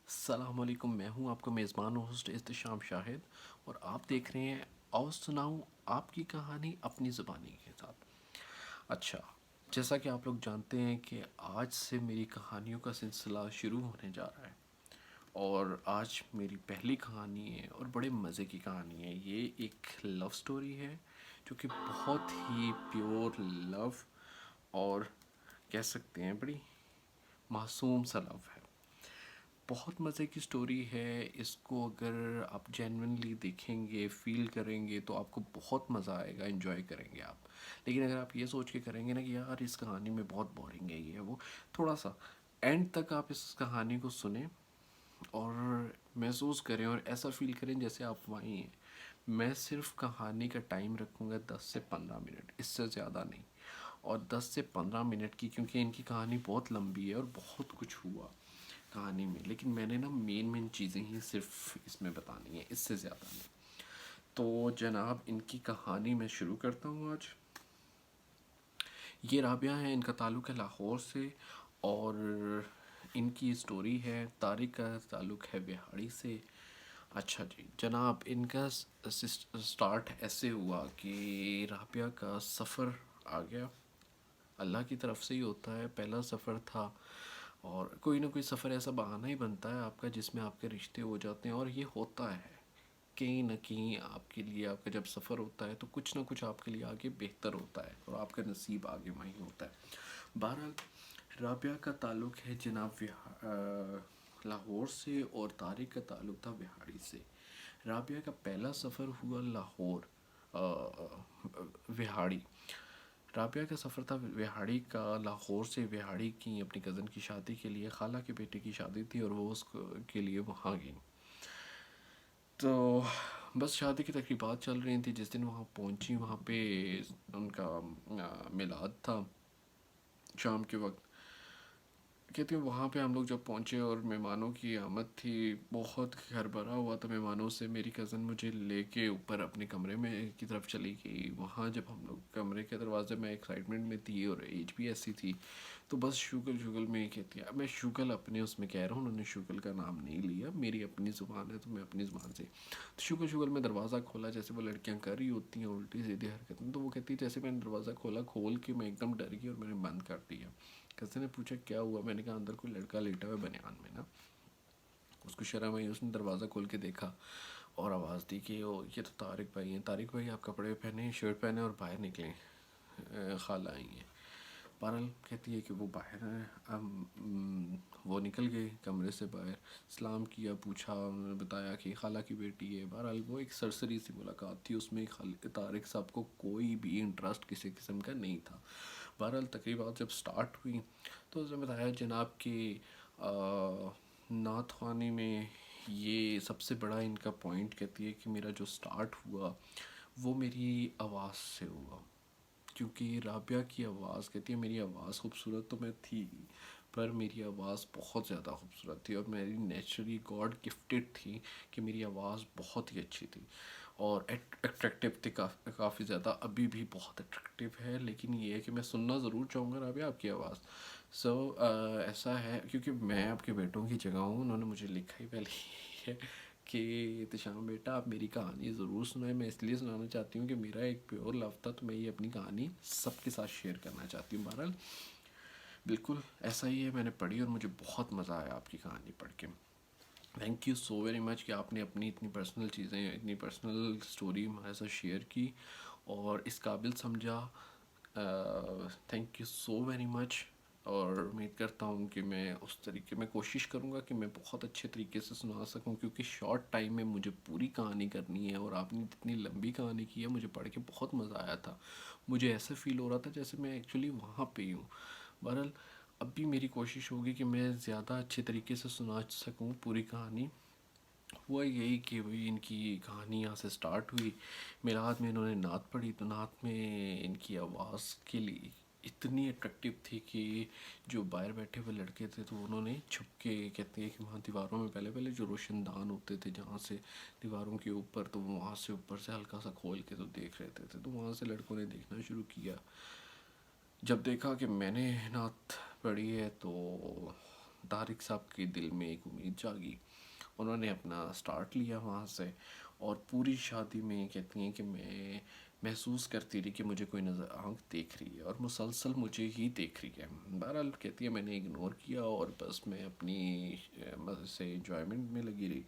السلام علیکم، میں ہوں آپ کا میزبان ہوسٹ احتشام شاہد، اور آپ دیکھ رہے ہیں آؤ سناؤں آپ کی کہانی اپنی زبانی کے ساتھ۔ اچھا، جیسا کہ آپ لوگ جانتے ہیں کہ آج سے میری کہانیوں کا سلسلہ شروع ہونے جا رہا ہے، اور آج میری پہلی کہانی ہے اور بڑے مزے کی کہانی ہے۔ یہ ایک لو سٹوری ہے جو کہ بہت ہی پیور لو، اور کہہ سکتے ہیں بڑی معصوم سا لو ہے۔ بہت مزے کی سٹوری ہے، اس کو اگر آپ جینونلی دیکھیں گے، فیل کریں گے تو آپ کو بہت مزہ آئے گا، انجوائے کریں گے آپ۔ لیکن اگر آپ یہ سوچ کے کریں گے نا کہ یار اس کہانی میں بہت بورنگ ہے، یہ ہے وہ، تھوڑا سا اینڈ تک آپ اس کہانی کو سنیں اور محسوس کریں اور ایسا فیل کریں جیسے آپ وہیں ہیں۔ میں صرف کہانی کا ٹائم رکھوں گا 10 سے 15 منٹ، اس سے زیادہ نہیں، اور 10 سے 15 منٹ کی، کیونکہ ان کی کہانی بہت لمبی ہے اور بہت کچھ ہوا کہانی میں، لیکن میں نے نا مین چیزیں ہی صرف اس میں بتانی ہیں، اس سے زیادہ نہیں۔ تو جناب ان کی کہانی میں شروع کرتا ہوں آج۔ یہ رابعہ ہیں، ان کا تعلق ہے لاہور سے، اور ان کی سٹوری ہے طارق کا تعلق ہے بہاڑی سے۔ اچھا جی جناب، ان کا سٹارٹ ایسے ہوا کہ رابعہ کا سفر آ گیا، اللہ کی طرف سے ہی ہوتا ہے، پہلا سفر تھا، اور کوئی نہ کوئی سفر ایسا بہانہ ہی بنتا ہے آپ کا جس میں آپ کے رشتے ہو جاتے ہیں، اور یہ ہوتا ہے کہیں نہ کہیں آپ کے لیے۔ آپ کا جب سفر ہوتا ہے تو کچھ نہ کچھ آپ کے لیے آگے بہتر ہوتا ہے، اور آپ کا نصیب آگے وہیں ہوتا ہے۔ بہرحال رابعہ کا تعلق ہے جناب لاہور سے، اور طارق کا تعلق تھا بہاڑی سے۔ رابعہ کا پہلا سفر ہوا لاہور، وہاڑی۔ رابعہ کا سفر تھا وہاڑی کا، لاہور سے وہاڑی کی اپنی کزن کی شادی کے لیے، خالہ کے بیٹے کی شادی تھی، اور وہ اس کے لیے وہاں گئی۔ تو بس شادی کی تقریبات چل رہی تھیں، جس دن وہاں پہنچی وہاں پہ ان کا میلاد تھا شام کے وقت۔ کہتے ہیں وہاں پہ ہم لوگ جب پہنچے اور مہمانوں کی آمد تھی، بہت گھر بھرا ہوا تھا مہمانوں سے۔ میری کزن مجھے لے کے اوپر اپنے کمرے میں کی طرف چلی گئی۔ وہاں جب ہم لوگ کمرے کے دروازے میں ایکسائٹمنٹ میں تھی، اور ایج بھی ایسی تھی، تو بس شگل میں کہتی ہے، میں شگل اپنے اس میں کہہ رہا ہوں، انہوں نے شگل کا نام نہیں لیا، میری اپنی زبان ہے تو میں اپنی زبان سے تو شگل میں دروازہ کھولا، جیسے وہ لڑکیاں کر رہی ہوتی ہیں الٹی سیدھی حرکتیں، تو وہ کہتی ہے جیسے میں نے دروازہ کھول کے میں ایک دم ڈر گئی اور میں نے بند کر دیا۔ کسی نے پوچھا کیا ہوا، میں نے کہا اندر کوئی لڑکا لیٹا ہوا بنیان میں نا۔ اس کو شرم آئی، اس نے دروازہ کھول کے دیکھا اور آواز دی کہ یہ تو طارق بھائی ہیں، طارق بھائی آپ کپڑے پہنے، شرٹ پہنے اور باہر نکلیں، خالہ آئی ہیں۔ بہرحال کہتی ہے کہ وہ باہر ہیں، وہ نکل گئے کمرے سے باہر، سلام کیا، پوچھا، انہوں نے بتایا کہ خالہ کی بیٹی ہے۔ بہرحال وہ ایک سرسری سی ملاقات تھی، اس میں طارق صاحب کو کوئی بھی انٹرسٹ کسی قسم کا نہیں تھا۔ بہرحال تقریبات جب سٹارٹ ہوئی تو اس نے بتایا جناب کہ نعت خوانی میں یہ سب سے بڑا ان کا پوائنٹ، کہتی ہے کہ میرا جو سٹارٹ ہوا وہ میری آواز سے ہوا، کیونکہ رابعہ کی آواز، کہتی ہے میری آواز خوبصورت تو میں تھی، پر میری آواز بہت زیادہ خوبصورت تھی، اور میری نیچرلی گاڈ گفٹیڈ تھی کہ میری آواز بہت ہی اچھی تھی، اور اٹریکٹیو تھی کافی زیادہ، ابھی بھی بہت اٹریکٹیو ہے، لیکن یہ ہے کہ میں سننا ضرور چاہوں گا رابعہ آپ کی آواز۔ ایسا ہے کیونکہ میں آپ کے بیٹوں کی جگہ ہوں، انہوں نے مجھے لکھا ہی پہلے ہی ہے کہ احتشام بیٹا آپ میری کہانی ضرور سنائیں۔ میں اس لیے سنانا چاہتی ہوں کہ میرا ایک پیور لو تھا، تو میں یہ اپنی کہانی سب کے ساتھ شیئر کرنا چاہتی ہوں۔ بہرحال بالکل ایسا ہی ہے، میں نے پڑھی اور مجھے بہت مزہ آیا آپ کی کہانی پڑھ کے۔ Thank you so very much کہ آپ نے اپنی اتنی پرسنل چیزیں، اتنی پرسنل سٹوری ہمارے ساتھ شیئر کی اور اس قابل سمجھا۔ Thank you so very much, اور امید کرتا ہوں کہ میں اس طریقے میں کوشش کروں گا کہ میں بہت اچھے طریقے سے سنا سکوں، کیونکہ شارٹ ٹائم میں مجھے پوری کہانی کرنی ہے، اور آپ نے جتنی لمبی کہانی کی ہے مجھے پڑھ کے بہت مزہ آیا تھا۔ مجھے ایسا فیل ہو رہا تھا جیسے میں ایکچولی وہاں پہ ہی ہوں۔ بہرحال اب بھی میری کوشش ہوگی کہ میں زیادہ اچھے طریقے سے سنا سکوں پوری کہانی۔ ہوا یہی کہ وہی ان کی کہانی یہاں سے سٹارٹ ہوئی، میلاد میں انہوں نے نعت پڑھی، تو نعت میں ان کی آواز کے لیے اتنی اٹریکٹیو تھی کہ جو باہر بیٹھے ہوئے لڑکے تھے تو انہوں نے چھپ کے، کہتے ہیں کہ وہاں دیواروں میں پہلے جو روشن دان ہوتے تھے جہاں سے دیواروں کے اوپر، تو وہاں سے اوپر سے ہلکا سا کھول کے تو دیکھ رہے تھے، تو وہاں سے لڑکوں نے دیکھنا شروع کیا۔ جب دیکھا کہ میں نے نعت پڑھی ہے تو طارق صاحب کے دل میں ایک امید جاگی. انہوں نے اپنا سٹارٹ لیا وہاں سے، اور پوری شادی میں کہتی ہیں کہ میں محسوس کرتی رہی کہ مجھے کوئی نظر آنکھ دیکھ رہی ہے اور مسلسل مجھے ہی دیکھ رہی ہے. بہرحال کہتی ہے میں نے اگنور کیا اور بس میں اپنی مزے سے انجوائمنٹ میں لگی رہی.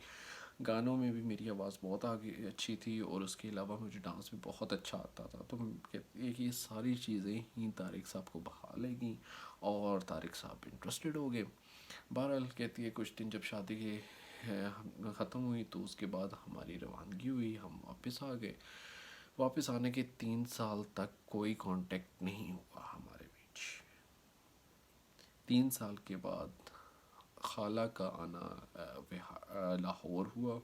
گانوں میں بھی میری آواز بہت آگے اچھی تھی، اور اس کے علاوہ مجھے ڈانس بھی بہت اچھا آتا تھا. تو کہتی ہے کہ یہ ساری چیزیں ہی طارق صاحب کو بہا لے گئیں اور طارق صاحب انٹرسٹڈ ہو گئے. بہرحال کہتی ہے کچھ دن جب شادی کے ختم ہوئی تو اس کے بعد ہماری روانگی ہوئی، ہم واپس آ گئے. واپس آنے کے 3 سال تک کوئی کانٹیکٹ نہیں ہوا ہمارے بیچ. 3 سال کے بعد خالہ کا آنا لاہور ہوا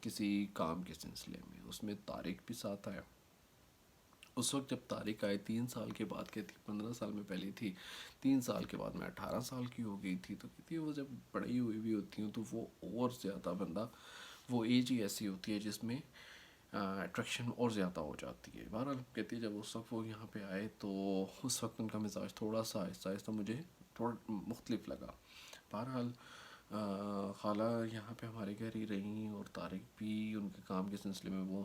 کسی کام کے سلسلے میں. اس میں طارق بھی ساتھ آیا. اس وقت جب طارق آئے 3 سال کے بعد، کہتی 15 سال میں پہلی تھی، 3 سال کے بعد میں 18 سال کی ہو گئی تھی. تو کہتی ہے وہ جب بڑی ہوئی بھی ہوتی ہوں تو وہ اور زیادہ بندہ، وہ ایج ہی ایسی ہوتی ہے جس میں اٹریکشن اور زیادہ ہو جاتی ہے. بہرحال کہتی ہے جب اس وقت وہ یہاں پہ آئے تو اس وقت ان کا مزاج تھوڑا سا آہستہ آہستہ مجھے تھوڑا مختلف لگا. بہرحال خالہ یہاں پہ ہمارے گھر ہی رہیں، اور طارق بھی ان کے کام کے سلسلے میں وہ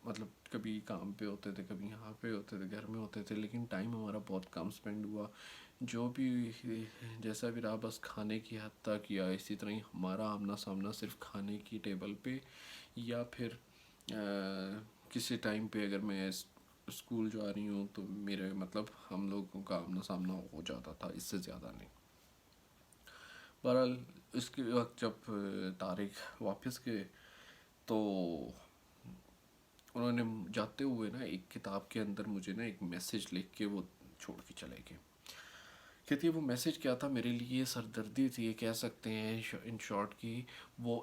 مطلب کبھی کام پہ ہوتے تھے، کبھی یہاں پہ ہوتے تھے، گھر میں ہوتے تھے. لیکن ٹائم ہمارا بہت کم اسپینڈ ہوا. جو بھی جیسا بھی رہا بس کھانے کی حد تک، یا اسی طرح ہی ہمارا آمنا سامنا صرف کھانے کی ٹیبل پہ، یا پھر کسی ٹائم پہ اگر میں اسکول جا رہی ہوں تو میرے مطلب ہم لوگوں کا آمنا سامنا ہو جاتا تھا، اس سے زیادہ نہیں. بہرحال اس کے وقت جب طارق واپس گئے تو انہوں نے جاتے ہوئے نا ایک کتاب کے اندر مجھے نا ایک میسیج لکھ کے وہ چھوڑ کے چلے گئے. کہتی ہے وہ میسیج کیا تھا میرے لیے سردردی تھی، یہ کہہ سکتے ہیں ان شارٹ کی وہ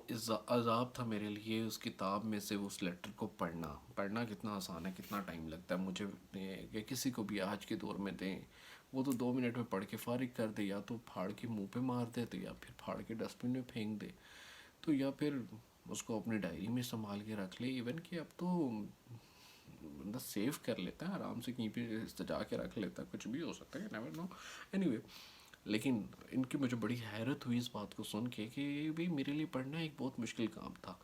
عذاب تھا میرے لیے. اس کتاب میں سے اس لیٹر کو پڑھنا کتنا آسان ہے، کتنا ٹائم لگتا ہے. مجھے کہ کسی کو بھی آج کے دور میں دیں وہ تو 2 منٹ میں پڑھ کے فارغ کر دے، یا تو پھاڑ کے منہ پہ مار دے تو، یا پھر پھاڑ کے ڈسٹ بن میں پھینک دے تو، یا پھر اس کو اپنی ڈائری میں سنبھال کے رکھ لے. ایون کہ اب تو بندہ سیو کر لیتا ہے آرام سے، کہیں پہ سجا کے رکھ لیتا ہے، کچھ بھی ہو سکتا ہے، نیور نو. اینی وے، لیکن ان کی مجھے بڑی حیرت ہوئی اس بات کو سن کے کہ بھئی میرے لیے پڑھنا ایک بہت مشکل کام تھا.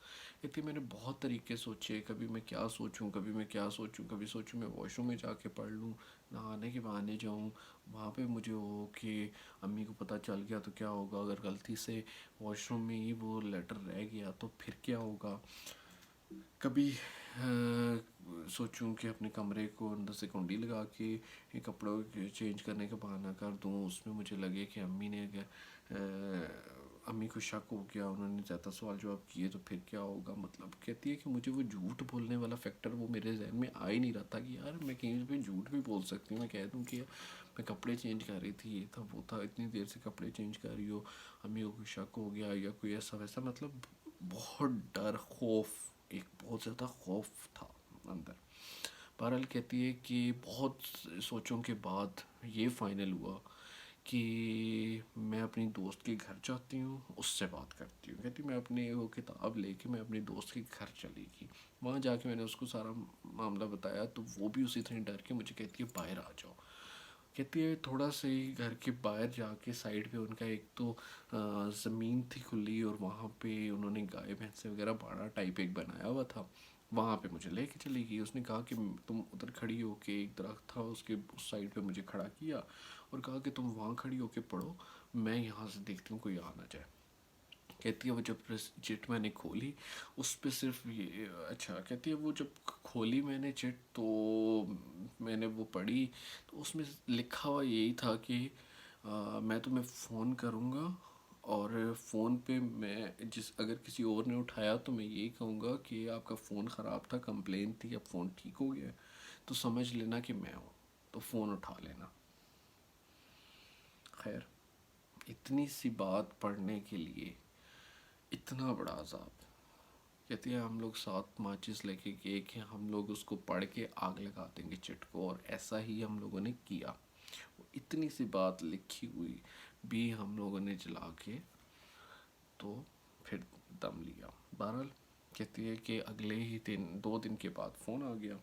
کہتی میں نے بہت طریقے سوچے، کبھی میں کیا سوچوں، کبھی میں کیا سوچوں، کبھی سوچوں میں واش روم میں جا کے پڑھ لوں، نہانے کے بہانے جاؤں، وہاں پہ مجھے ہو کہ امی کو پتہ چل گیا تو کیا ہوگا، اگر غلطی سے واش روم میں ہی وہ لیٹر رہ گیا تو پھر کیا ہوگا. کبھی سوچوں کہ اپنے کمرے کو اندر سے کنڈی لگا کے کپڑوں چینج کرنے کا بہانہ کر دوں. اس میں مجھے لگے کہ امی کو شک ہو گیا، انہوں نے زیادہ سوال جواب کیے تو پھر کیا ہوگا. مطلب کہتی ہے کہ مجھے وہ جھوٹ بولنے والا فیکٹر وہ میرے ذہن میں آ ہی نہیں رہا تھا کہ یار میں کہیں پہ جھوٹ بھی بول سکتی ہوں. میں کہہ دوں کہ میں کپڑے چینج کر رہی تھی، یہ تھا وہ تھا، اتنی دیر سے کپڑے چینج کر رہی ہو، امی کو کوئی شک ہو گیا یا کوئی ایسا ویسا. مطلب بہت ڈر، خوف، ایک بہت زیادہ خوف تھا اندر. بہرحال کہتی ہے کہ بہت سوچوں کے بعد یہ فائنل ہوا کہ میں اپنی دوست کے گھر جاتی ہوں، اس سے بات کرتی ہوں. کہتی میں اپنی وہ کتاب لے کے میں اپنی دوست کے گھر چلی گئی. وہاں جا کے میں نے اس کو سارا معاملہ بتایا تو وہ بھی اسی طرح ڈر کے مجھے کہتی ہے باہر آ جاؤ. کہتی ہے تھوڑا سا ہی گھر کے باہر جا کے سائڈ پہ ان کا ایک تو زمین تھی کھلی، اور وہاں پہ انہوں نے گائے بھینسیں وغیرہ باڑا ٹائپ ایک بنایا ہوا تھا. وہاں پہ مجھے لے کے چلی گئی. اس نے کہا کہ تم ادھر کھڑی ہو کے، ایک درخت تھا اس کے اس سائڈ پہ مجھے کھڑا کیا اور کہا کہ تم وہاں کھڑی ہو کے پڑھو، میں یہاں سے دیکھتی ہوں کوئی آ نہ جائے. کہتی ہے وہ جب چٹ میں نے کھولی اس پہ صرف یہ اچھا، کہتی ہے وہ جب کھولی میں نے چٹ تو میں نے وہ پڑھی تو اس میں لکھا ہوا یہی تھا کہ میں تمہیں فون کروں گا، اور فون پہ میں اگر کسی اور نے اٹھایا تو میں یہی کہوں گا کہ آپ کا فون خراب تھا، کمپلین تھی، اب فون ٹھیک ہو گیا تو سمجھ لینا کہ میں ہوں، تو فون اٹھا لینا. خیر، اتنی سی بات پڑھنے کے لیے اتنا بڑا عذاب. کہتی ہے ہم لوگ 7 ماچس لے کے گئے کہ ہم لوگ اس کو پڑھ کے آگ لگا دیں گے چٹ کو، اور ایسا ہی ہم لوگوں نے کیا. اتنی سی بات لکھی ہوئی بھی ہم لوگوں نے جلا کے تو پھر دم لیا. بہرحال کہتی ہے کہ اگلے ہی 2 دن کے بعد فون آ گیا.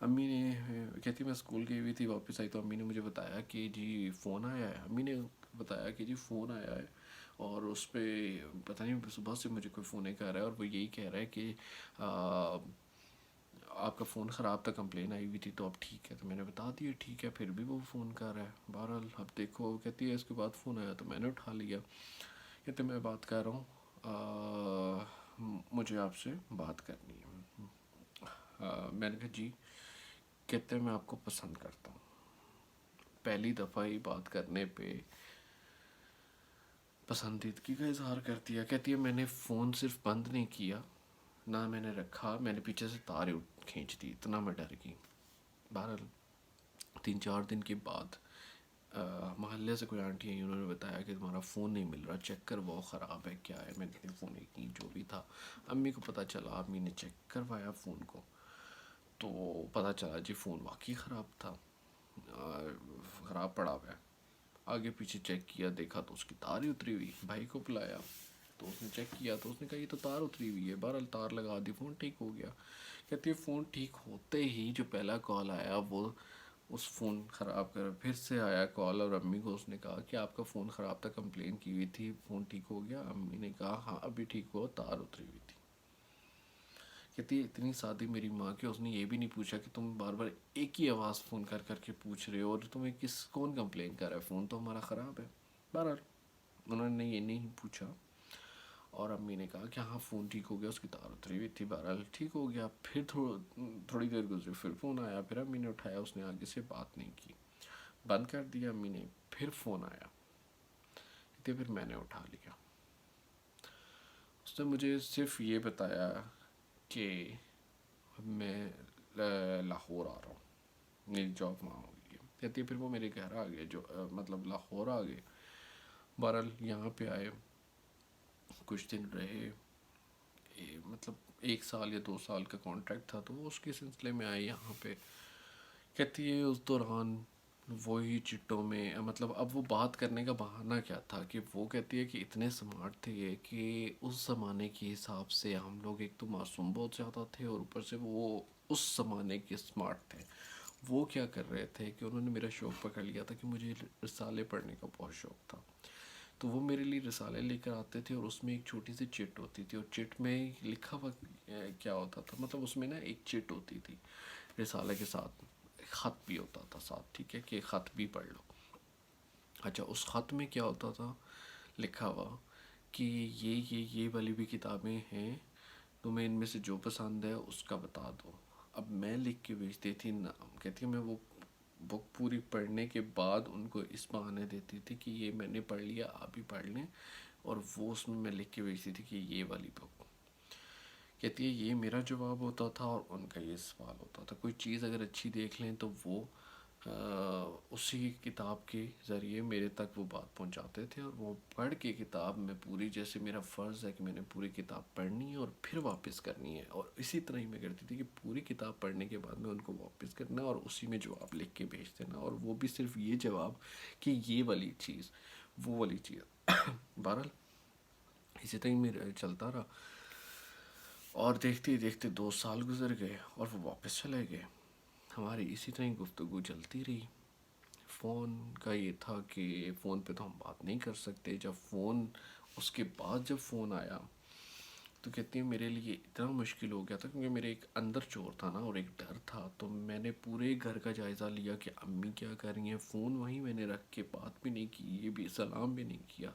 امی نے کہتی میں اسکول گئی ہوئی تھی، واپس آئی تو امی نے مجھے بتایا کہ جی فون آیا ہے. امی نے بتایا کہ جی فون آیا ہے اور اس پہ پتہ نہیں صبح سے مجھے کوئی فون کر رہا ہے اور وہ یہی کہہ رہا ہے کہ آپ کا فون خراب تھا، کمپلین آئی ہوئی تھی، تو اب ٹھیک ہے. تو میں نے بتا دیا ٹھیک ہے، پھر بھی وہ فون کر رہا ہے. بہرحال اب دیکھو، کہتی ہے اس کے بعد فون آیا تو میں نے اٹھا لیا. کہتے میں بات کر رہا ہوں، مجھے آپ سے بات کرنی ہے. میں نے کہا جی. کہتے میں آپ کو پسند کرتا ہوں. پہلی دفعہ ہی بات کرنے پہ پسندیدگی کا اظہار کر دیا. کہتی ہے میں نے فون صرف بند نہیں کیا، نہ میں نے رکھا، میں نے پیچھے سے تار کھینچ دی، اتنا میں ڈر گئی. بہرحال 3-4 دن کے بعد محلے سے کوئی آنٹی آئی، انہوں نے بتایا کہ تمہارا فون نہیں مل رہا، چیک کر وہ خراب ہے کیا ہے. میں نے فون نہیں، جو بھی تھا امی کو پتہ چلا. امی نے چیک کروایا فون کو تو پتہ چلا جی فون واقعی خراب تھا، خراب پڑا ہوا ہے. آگے پیچھے چیک کیا، دیکھا تو اس کی تار ہی اتری ہوئی. بھائی کو بلایا تو اس نے چیک کیا تو اس نے کہا یہ تو تار اتری ہوئی ہے. بہرحال تار لگا دی، فون ٹھیک ہو گیا. کہتی ہے فون ٹھیک ہوتے ہی جو پہلا کال آیا وہ اس فون خراب کر پھر سے آیا کال، اور امی کو اس نے کہا کہ آپ کا فون خراب تھا، کمپلین کی ہوئی تھی، فون ٹھیک ہو گیا. امی نے کہا ہاں ابھی ٹھیک ہوا، تار اتری ہوئی تھی. کہتی ہے اتنی سادی میری ماں کہ اس نے یہ بھی نہیں پوچھا کہ تم بار بار ایک ہی آواز فون کر کر کے پوچھ رہے ہو اور تمہیں کون کمپلین کر رہا ہے، فون تو ہمارا خراب ہے. بہرحال انہوں نے یہ نہیں پوچھا اور امی نے کہا کہ ہاں فون ٹھیک ہو گیا، اس کی تار اتری ہوئی تھی. بہرحال ٹھیک ہو گیا. پھر تھوڑی دیر گزری، پھر فون آیا، پھر امی نے اٹھایا، اس نے آگے سے بات نہیں کی، بند کر دیا امی نے. پھر فون آیا، پھر میں نے اٹھا لیا. اس نے مجھے صرف یہ بتایا کہ میں لاہور آ رہا ہوں، میری جاب وہاں ہوئی ہے. کہتی ہے پھر وہ میرے گھر آ گئے، جو مطلب لاہور آ گئے. بہرحال یہاں پہ آئے، کچھ دن رہے، مطلب 1 سال یا 2 سال کا کانٹریکٹ تھا تو اس کے سلسلے میں آئے یہاں پہ. کہتی ہے اس دوران وہی چٹوں میں، مطلب اب وہ بات کرنے کا بہانہ کیا تھا کہ وہ کہتی ہے کہ اتنے سمارٹ تھے یہ کہ اس زمانے کے حساب سے ہم لوگ ایک تو معصوم بہت زیادہ تھے اور اوپر سے وہ اس زمانے کے سمارٹ تھے. وہ کیا کر رہے تھے کہ انہوں نے میرا شوق پکڑ لیا تھا کہ مجھے رسالے پڑھنے کا بہت شوق تھا. تو وہ میرے لیے رسالے لے کر آتے تھے اور اس میں ایک چھوٹی سی چٹ ہوتی تھی، اور چٹ میں لکھا ہوا کیا ہوتا تھا، مطلب اس میں نا ایک چٹ ہوتی تھی رسالے کے ساتھ، خط بھی ہوتا تھا ساتھ، ٹھیک ہے کہ خط بھی پڑھ لو. اچھا اس خط میں کیا ہوتا تھا لکھا ہوا کہ یہ والی بھی کتابیں ہیں، تمہیں ان میں سے جو پسند ہے اس کا بتا دو. اب میں لکھ کے بھیجتی تھی نام. کہتی ہے میں وہ بک پوری پڑھنے کے بعد ان کو اس بہانے دیتی تھی کہ یہ میں نے پڑھ لیا، آپ بھی پڑھ لیں، اور وہ اس میں لکھ کے بھیجتی تھی کہ یہ والی بک. کہتی ہے یہ میرا جواب ہوتا تھا اور ان کا یہ سوال ہوتا تھا. کوئی چیز اگر اچھی دیکھ لیں تو وہ اسی کتاب کے ذریعے میرے تک وہ بات پہنچاتے تھے، اور وہ پڑھ کے کتاب میں پوری، جیسے میرا فرض ہے کہ میں نے پوری کتاب پڑھنی ہے اور پھر واپس کرنی ہے، اور اسی طرح ہی میں کرتی تھی کہ پوری کتاب پڑھنے کے بعد میں ان کو واپس کرنا اور اسی میں جواب لکھ کے بھیج دینا، اور وہ بھی صرف یہ جواب کہ یہ والی چیز، وہ والی چیز. بہرحال اسی طرح میں چلتا رہا اور دیکھتے ہی دیکھتے 2 سال گزر گئے اور وہ واپس چلے گئے. ہماری اسی طرح گفتگو چلتی رہی. فون کا یہ تھا کہ فون پہ تو ہم بات نہیں کر سکتے. جب فون اس کے بعد جب فون آیا تو کہتی ہیں میرے لیے اتنا مشکل ہو گیا تھا کیونکہ میرے ایک اندر چور تھا نا اور ایک ڈر تھا. تو میں نے پورے گھر کا جائزہ لیا کہ امی کیا کر رہی ہیں. فون وہیں میں نے رکھ کے بات بھی نہیں کی، یہ بھی سلام بھی نہیں کیا.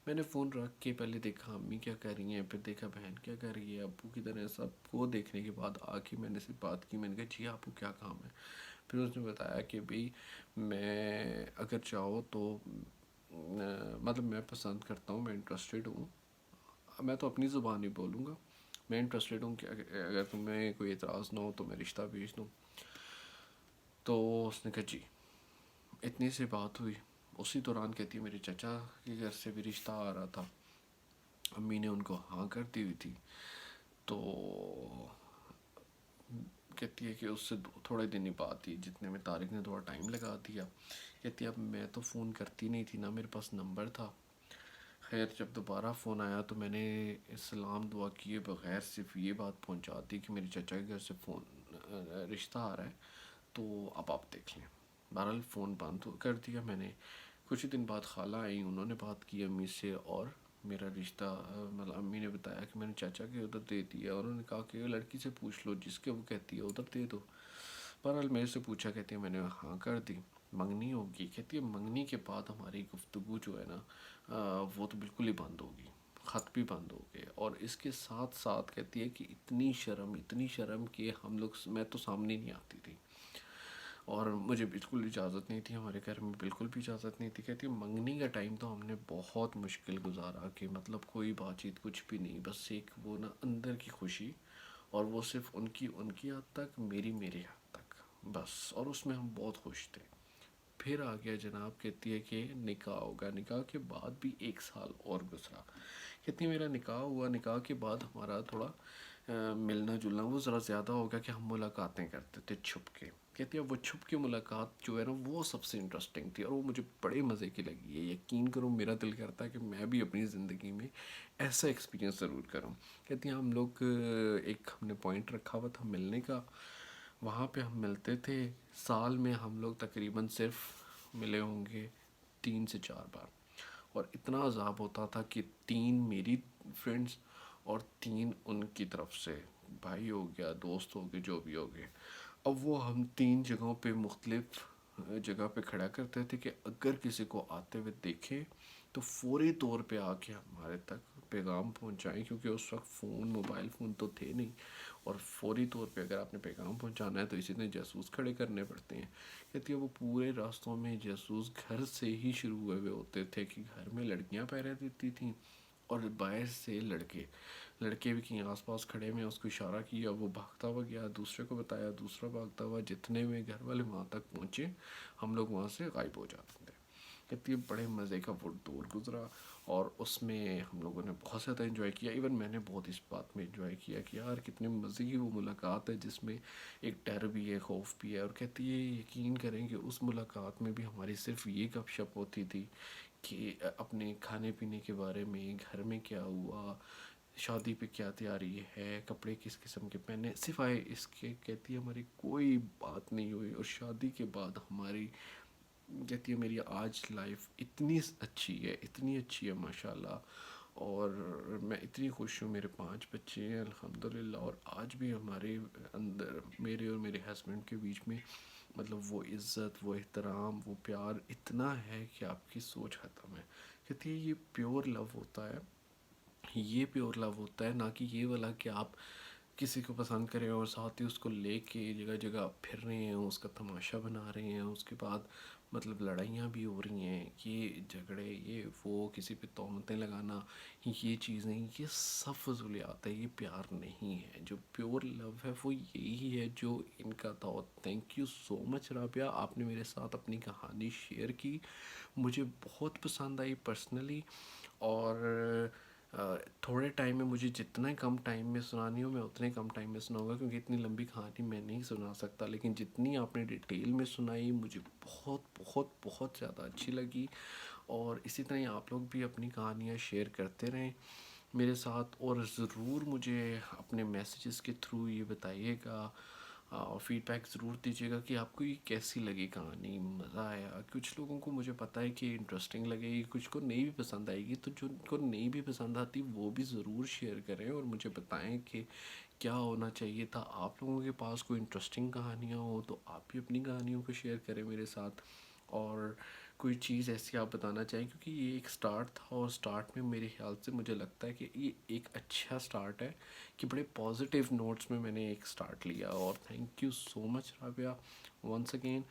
میں نے فون رکھ کے پہلے دیکھا امی کیا کر رہی ہیں، پھر دیکھا بہن کیا کر رہی ہے، ابو کی طرح سب کو دیکھنے کے بعد آ کے میں نے سے بات کی. میں نے کہا جی آپ کو کیا کام ہے. پھر اس نے بتایا کہ بھئی میں اگر چاہو تو مطلب میں پسند کرتا ہوں، میں انٹرسٹڈ ہوں، میں تو اپنی زبان ہی بولوں گا، میں انٹرسٹڈ ہوں کہ اگر تمہیں کوئی اعتراض نہ ہو تو میں رشتہ بھیج دوں. تو اس نے کہا جی. اتنی سی بات ہوئی. اسی دوران کہتی ہے میرے چچا کے گھر سے بھی رشتہ آ رہا تھا، امی نے ان کو ہاں کر دی ہوئی تھی. تو کہتی ہے کہ اس سے تھوڑے دن ہی بات تھی جتنے میں طارق نے تھوڑا ٹائم لگا دیا. کہتی ہے اب میں تو فون کرتی نہیں تھی، نہ میرے پاس نمبر تھا. خیر جب دوبارہ فون آیا تو میں نے سلام دعا کیے بغیر صرف یہ بات پہنچا دی کہ میرے چچا کے گھر سے فون رشتہ آ رہا ہے تو اب آپ دیکھ لیں. بہرحال فون بند کر دیا میں نے. کچھ ہی دن بعد خالہ آئیں، انہوں نے بات کی امی سے، اور میرا رشتہ مطلب امی نے بتایا کہ میں نے چاچا کے ادھر دے دیا، اور انہوں نے کہا کہ لڑکی سے پوچھ لو، جس کے وہ کہتی ہے ادھر دے دو۔ بہرحال میرے سے پوچھا، کہتی ہے میں نے ہاں کر دی، منگنی ہوگی، کہتی ہے منگنی کے بعد ہماری گفتگو جو ہے نا وہ تو بالکل ہی بند ہوگی، خط بھی بند ہو گئے، اور اس کے ساتھ ساتھ کہتی ہے کہ اتنی شرم کہ ہم لوگ، میں تو سامنے نہیں آتی تھی، اور مجھے بالکل اجازت نہیں تھی، ہمارے گھر میں بالکل بھی اجازت نہیں تھی۔ کہتی ہے منگنی کا ٹائم تو ہم نے بہت مشکل گزارا، کہ مطلب کوئی بات چیت کچھ بھی نہیں، بس ایک وہ نا اندر کی خوشی، اور وہ صرف ان کی حد تک، میری حد تک بس، اور اس میں ہم بہت خوش تھے۔ پھر آ گیا جناب، کہتی ہے کہ نکاح ہوگا، نکاح کے بعد بھی 1 سال اور گزرا، کہتی ہے میرا نکاح ہوا، نکاح کے بعد ہمارا تھوڑا ملنا جلنا وہ ذرا زیادہ ہو گیا، کہ ہم ملاقاتیں کرتے تھے چھپ کے، کہتی ہے وہ چھپ کے ملاقات جو ہے نا وہ سب سے انٹرسٹنگ تھی، اور وہ مجھے بڑے مزے کی لگی ہے، یقین کرو میرا دل کرتا ہے کہ میں بھی اپنی زندگی میں ایسا ایکسپیرینس ضرور کروں۔ کہتی ہیں ہم لوگ ہم نے پوائنٹ رکھا ہوا تھا ملنے کا، وہاں پہ ہم ملتے تھے، سال میں ہم لوگ تقریباً صرف ملے ہوں گے 3 سے 4 بار، اور اتنا عذاب ہوتا تھا کہ 3 میری فرینڈس اور 3 ان کی طرف سے، بھائی ہو گیا، دوست ہو گئے، جو بھی ہو گئے، اب وہ ہم 3 جگہوں پہ مختلف جگہ پہ کھڑا کرتے تھے، کہ اگر کسی کو آتے ہوئے دیکھیں تو فوری طور پہ آ کے ہمارے تک پیغام پہنچائیں، کیونکہ اس وقت موبائل فون تو تھے نہیں، اور فوری طور پہ اگر آپ نے پیغام پہنچانا ہے تو اسی طرح جاسوس کھڑے کرنے پڑتے ہیں۔ کہتی ہے وہ پورے راستوں میں جاسوس گھر سے ہی شروع ہوئے ہوتے تھے، کہ گھر میں لڑکیاں پہرے دیتی تھیں، اور باہر سے لڑکے بھی کہیں آس پاس کھڑے میں اس کو اشارہ کیا، وہ بھاگتا ہوا گیا، دوسرے کو بتایا، دوسرا بھاگتا ہوا، جتنے میں گھر والے وہاں تک پہنچے ہم لوگ وہاں سے غائب ہو جاتے تھے۔ کہتی ہے بڑے مزے کا وہ دور گزرا، اور اس میں ہم لوگوں نے بہت زیادہ انجوائے کیا، ایون میں نے بہت اس بات میں انجوائے کیا کہ یار کتنے مزے کی وہ ملاقات ہے، جس میں ایک ڈر بھی ہے، خوف بھی ہے، اور کہتی ہے یقین کریں کہ اس ملاقات میں بھی ہماری صرف یہ گپ شپ ہوتی تھی کہ اپنے کھانے پینے کے بارے میں، گھر میں کیا ہوا، شادی پہ کیا تیاری ہے، کپڑے کس قسم کے پہنے، سوائے اس کے کہتی ہے ہماری کوئی بات نہیں ہوئی۔ اور شادی کے بعد ہماری، کہتی ہے میری آج لائف اتنی اچھی ہے ماشاءاللہ، اور میں اتنی خوش ہوں، میرے 5 بچے ہیں الحمدللہ، اور آج بھی ہمارے اندر، میرے اور میرے ہسبینڈ کے بیچ میں، مطلب وہ عزت، وہ احترام، وہ پیار اتنا ہے کہ آپ کی سوچ ختم ہے۔ کہتی ہے یہ پیور لو ہوتا ہے، یہ پیور لو ہوتا ہے، نہ کہ یہ والا کہ آپ کسی کو پسند کریں اور ساتھ ہی اس کو لے کے جگہ جگہ پھر رہے ہیں، اس کا تماشا بنا رہے ہیں، اس کے بعد مطلب لڑائیاں بھی ہو رہی ہیں، یہ جھگڑے، یہ وہ، کسی پہ تہمتیں لگانا، یہ چیزیں، یہ سب فضولیات ہے، یہ پیار نہیں ہے۔ جو پیور لو ہے وہ یہی ہے جو ان کا تھا۔ Thank you so much Rabia, آپ نے میرے ساتھ اپنی کہانی شیئر کی، مجھے بہت پسند آئی پرسنلی، اور تھوڑے ٹائم میں، مجھے جتنا کم ٹائم میں سنانی ہو میں اتنے کم ٹائم میں سناؤں گا، کیونکہ اتنی لمبی کہانی میں نہیں سنا سکتا، لیکن جتنی آپ نے ڈیٹیل میں سنائی مجھے بہت بہت بہت زیادہ اچھی لگی، اور اسی طرح آپ لوگ بھی اپنی کہانیاں شیئر کرتے رہیں میرے ساتھ، اور ضرور مجھے اپنے میسیجز کے تھرو یہ بتائیے گا، اور فیڈ بیک ضرور دیجیے گا کہ آپ کو یہ کیسی لگی کہانی، مزہ آیا؟ کچھ لوگوں کو مجھے پتہ ہے کہ انٹرسٹنگ لگے گی، کچھ کو نہیں بھی پسند آئے گی، تو جو کو نہیں بھی پسند آتی وہ بھی ضرور شیئر کریں، اور مجھے بتائیں کہ کیا ہونا چاہیے تھا۔ آپ لوگوں کے پاس کوئی انٹرسٹنگ کہانیاں ہو تو آپ بھی اپنی کہانیوں کو شیئر کریں میرے ساتھ، اور کوئی چیز ایسی آپ بتانا چاہیں، کیونکہ یہ ایک سٹارٹ تھا، اور سٹارٹ میں میرے خیال سے مجھے لگتا ہے کہ یہ ایک اچھا سٹارٹ ہے، کہ بڑے پازیٹیو نوٹس میں نے ایک سٹارٹ لیا، اور thank you so much Rabia once again.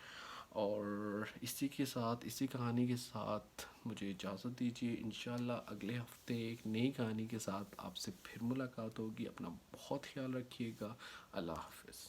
اور اسی کے ساتھ، اسی کہانی کے ساتھ مجھے اجازت دیجیے، انشاءاللہ اگلے ہفتے ایک نئی کہانی کے ساتھ آپ سے پھر ملاقات ہوگی، اپنا بہت خیال رکھیے گا، اللہ حافظ۔